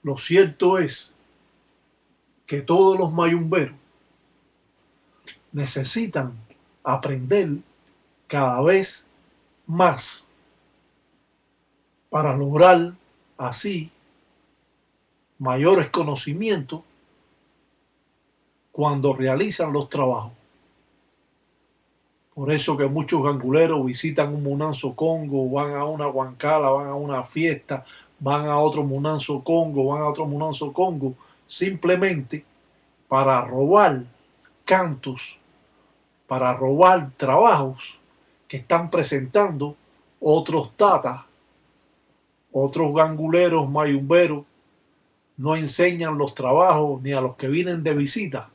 Lo cierto es que todos los mayumberos necesitan aprender cada vez más para lograr así mayores conocimientos cuando realizan los trabajos. Por eso que muchos ganguleros visitan un Munanzo Congo, van a una huancala, van a una fiesta, van a otro Munanzo Congo, van a otro Munanzo Congo, simplemente para robar cantos, para robar trabajos que están presentando otros tatas, otros ganguleros, mayumberos, no enseñan los trabajos ni a los que vienen de visita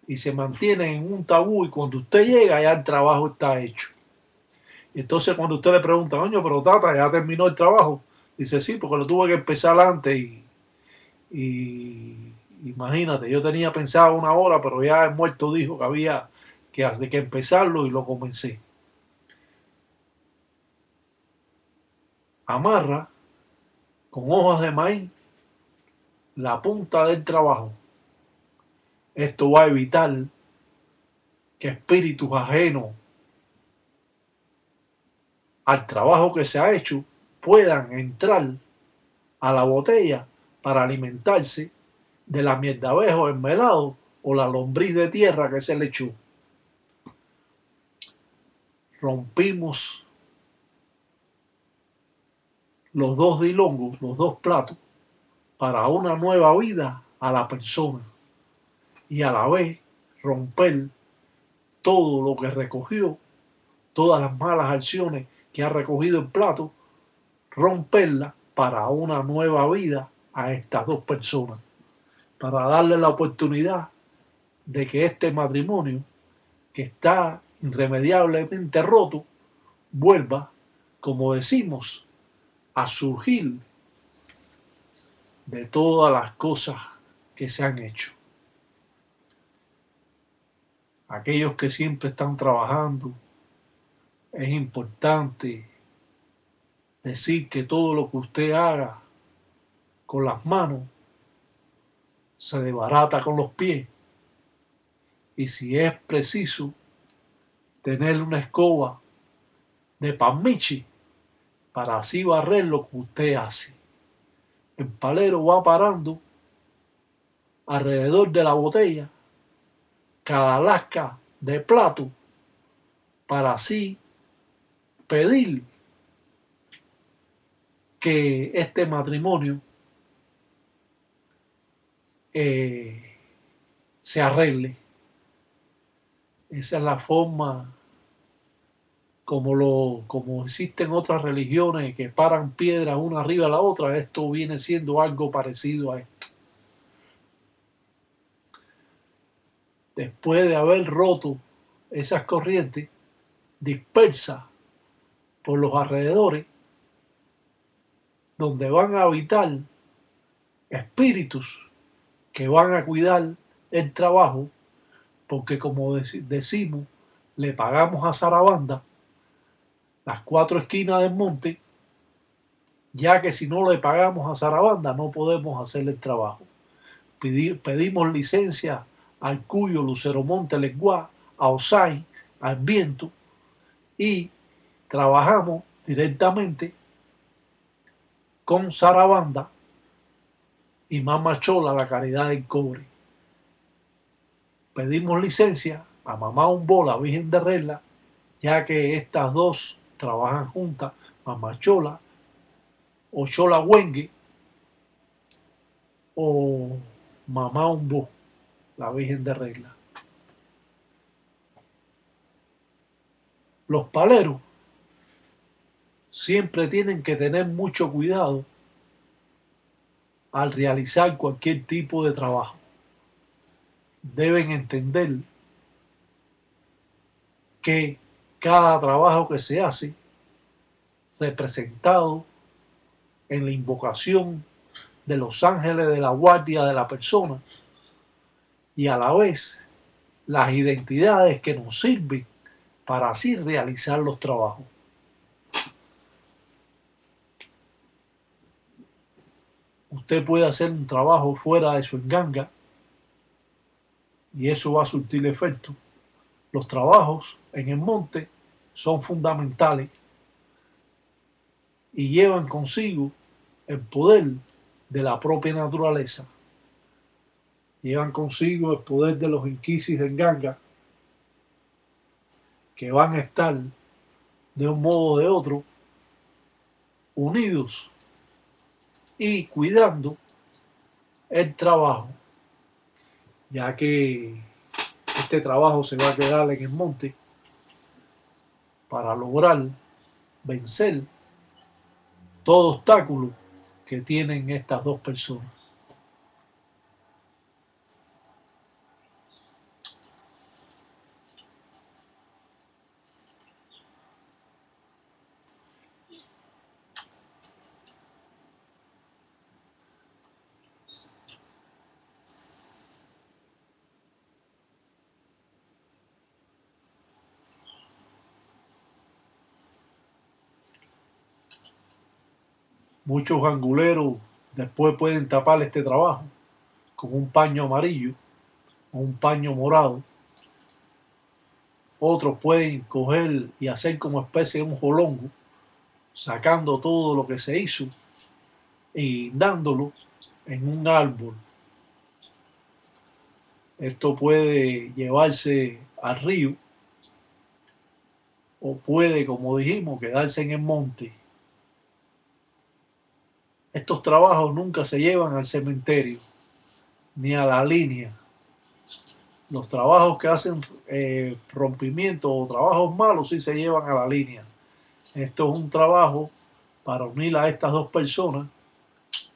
y se mantienen en un tabú, y cuando usted llega ya el trabajo está hecho. Y entonces cuando usted le pregunta, coño, pero tata, ya terminó el trabajo, dice sí, porque lo tuve que empezar antes y imagínate, yo tenía pensado 1 hora, pero ya el muerto dijo que había que empezarlo y lo comencé. Amarra con hojas de maíz la punta del trabajo. Esto va a evitar que espíritus ajenos al trabajo que se ha hecho puedan entrar a la botella para alimentarse de la mierda abejo, el melado o la lombriz de tierra que se le echó. Rompimos los dos dilongos, los dos platos, para una nueva vida a la persona y a la vez romper todo lo que recogió, todas las malas acciones que ha recogido el plato, romperla para una nueva vida a estas dos personas, para darle la oportunidad de que este matrimonio, que está irremediablemente roto, vuelva, como decimos, a surgir de todas las cosas que se han hecho. Aquellos que siempre están trabajando, es importante decir que todo lo que usted haga con las manos se desbarata con los pies, y si es preciso tener una escoba de panmichi para así barrer lo que usted hace. El palero va parando alrededor de la botella cada lasca de plato para así pedir que este matrimonio se arregle. Esa es la forma como existen otras religiones que paran piedras una arriba de la otra. Esto viene siendo algo parecido a esto. Después de haber roto esas corrientes dispersas por los alrededores, donde van a habitar espíritus que van a cuidar el trabajo, porque como decimos, le pagamos a Sarabanda las 4 esquinas del monte, ya que si no le pagamos a Sarabanda no podemos hacer el trabajo. Pedimos licencia al Cuyo, Lucero Monte, Lenguá, a Osai, al Viento, y trabajamos directamente con Sarabanda y Mama Chola, la Caridad del Cobre. Pedimos licencia a Mamá Umbo, la Virgen de Regla, ya que estas dos trabajan juntas, Mamá Chola o Chola Wengue o Mamá Umbo, la Virgen de Regla. Los paleros siempre tienen que tener mucho cuidado al realizar cualquier tipo de trabajo. Deben entender que cada trabajo que se hace, representado en la invocación de los ángeles de la guardia de la persona, y a la vez las identidades que nos sirven para así realizar los trabajos. usted puede hacer un trabajo fuera de su enganga y eso va a surtir efecto. Los trabajos en el monte son fundamentales y llevan consigo el poder de la propia naturaleza. Llevan consigo el poder de los inquisis de enganga que van a estar de un modo o de otro unidos y cuidando el trabajo, ya que este trabajo se va a quedar en el monte para lograr vencer todo obstáculo que tienen estas dos personas. Muchos anguleros después pueden tapar este trabajo con un paño amarillo o un paño morado. Otros pueden coger y hacer como especie de un jolongo, sacando todo lo que se hizo y dándolo en un árbol. Esto puede llevarse al río o puede, como dijimos, quedarse en el monte. Estos trabajos nunca se llevan al cementerio ni a la línea. Los trabajos que hacen rompimiento o trabajos malos sí se llevan a la línea. Esto es un trabajo para unir a estas dos personas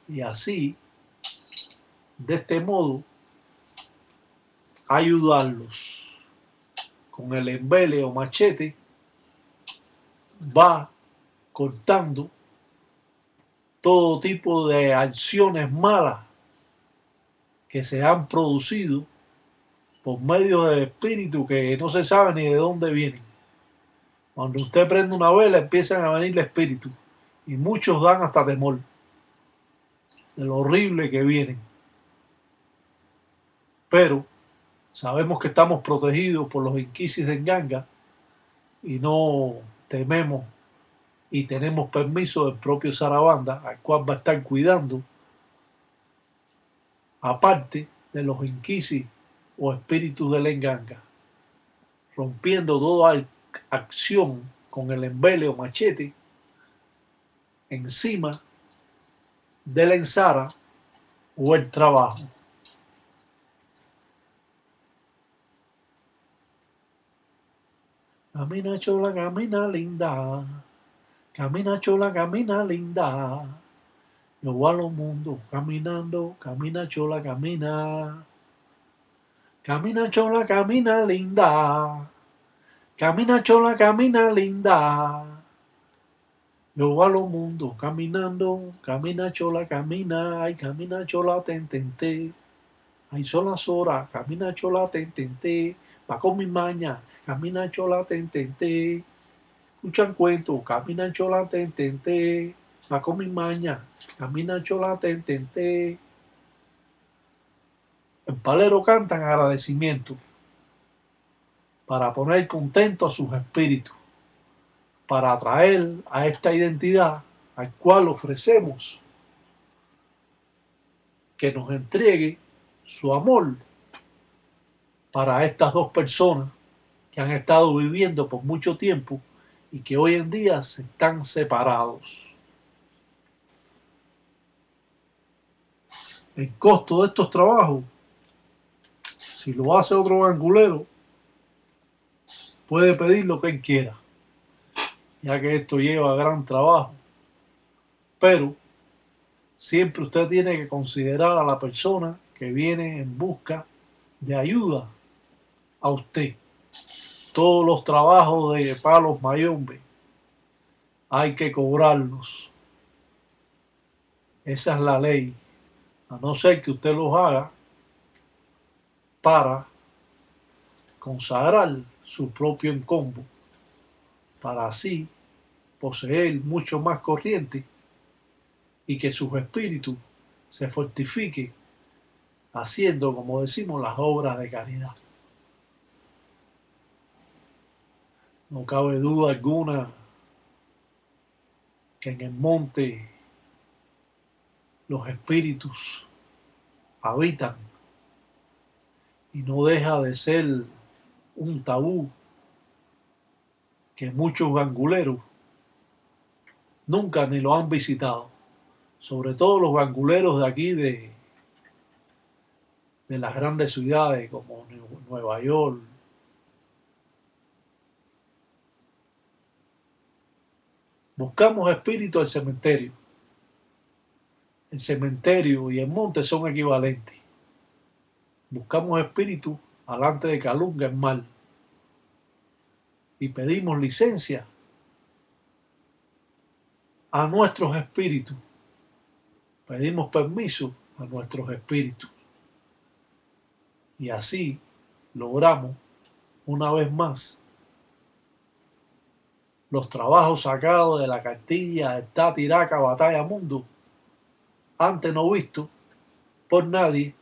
y así, de este modo, ayudarlos. Con el embele o machete va cortando todo tipo de acciones malas que se han producido por medio de espíritus que no se sabe ni de dónde vienen. Cuando usted prende una vela empiezan a venir espíritus y muchos dan hasta temor de lo horrible que vienen. Pero sabemos que estamos protegidos por los inquisis de Nganga y no tememos y tenemos permiso del propio Sarabanda, al cual va a estar cuidando, aparte de los inquisis o espíritus de la Nganga, rompiendo toda acción con el embele o machete encima de la ensara o el trabajo. Camina chola, camina linda, camina chola, camina linda. Yo voy a los mundos caminando, camina chola, camina. Camina chola, camina linda, camina chola, camina linda. Yo voy a los mundos caminando, camina chola, camina, ay camina chola, te. Ay son las horas, camina chola, te. Va con mi maña, camina chola, te. Escuchan cuentos, camina chola, te. Va con mi maña, camina chola, te. En Palero cantan agradecimiento para poner contento a sus espíritus, para atraer a esta identidad al cual ofrecemos que nos entregue su amor para estas dos personas que han estado viviendo por mucho tiempo y que hoy en día se están separados. El costo de estos trabajos, si lo hace otro angulero, puede pedir lo que él quiera, ya que esto lleva gran trabajo. Pero siempre usted tiene que considerar a la persona que viene en busca de ayuda a usted. Todos los trabajos de palos mayombe hay que cobrarlos. Esa es la ley. A no ser que usted los haga para consagrar su propio encombo, para así poseer mucho más corriente y que sus espíritus se fortifique haciendo, como decimos, las obras de caridad. No cabe duda alguna que en el monte los espíritus habitan y no deja de ser un tabú que muchos ganguleros nunca ni lo han visitado, sobre todo los ganguleros de aquí de las grandes ciudades como Nueva York. Buscamos espíritu del cementerio. El cementerio y el monte son equivalentes. Buscamos espíritu alante de Calunga, en mar, y pedimos licencia a nuestros espíritus. Pedimos permiso a nuestros espíritus. Y así logramos, una vez más, los trabajos sacados de la cartilla Está Tiraca Batalla Mundo, antes no visto por nadie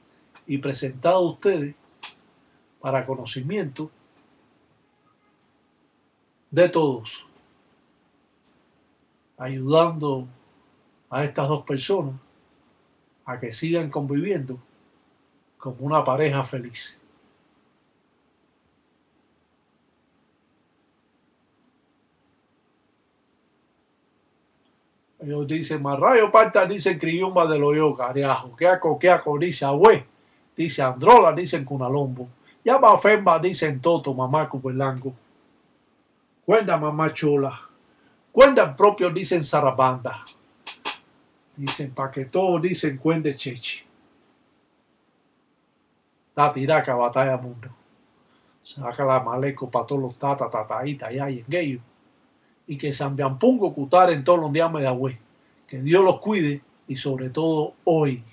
y presentado a ustedes para conocimiento de todos, ayudando a estas dos personas a que sigan conviviendo como una pareja feliz. Ellos dicen, Marrayo Parta, dice Criyumba de Loyo, Cariajo, Queaco, dice Agüe, dice Androla, dicen Cunalombo, Yaba Femba, dicen Toto, Mamá Cupelango, Cuenda Mamá Chola, Cuenda propio, dicen Sarabanda, dicen Paquetó, dicen Cuende Cheche, Ta Tiraca Batalla Mundo, saca la maleco para todos los tataíta y hay en ellos. Y que San Biampungo Cutar en todos los días de Agüe. Que Dios los cuide y sobre todo hoy.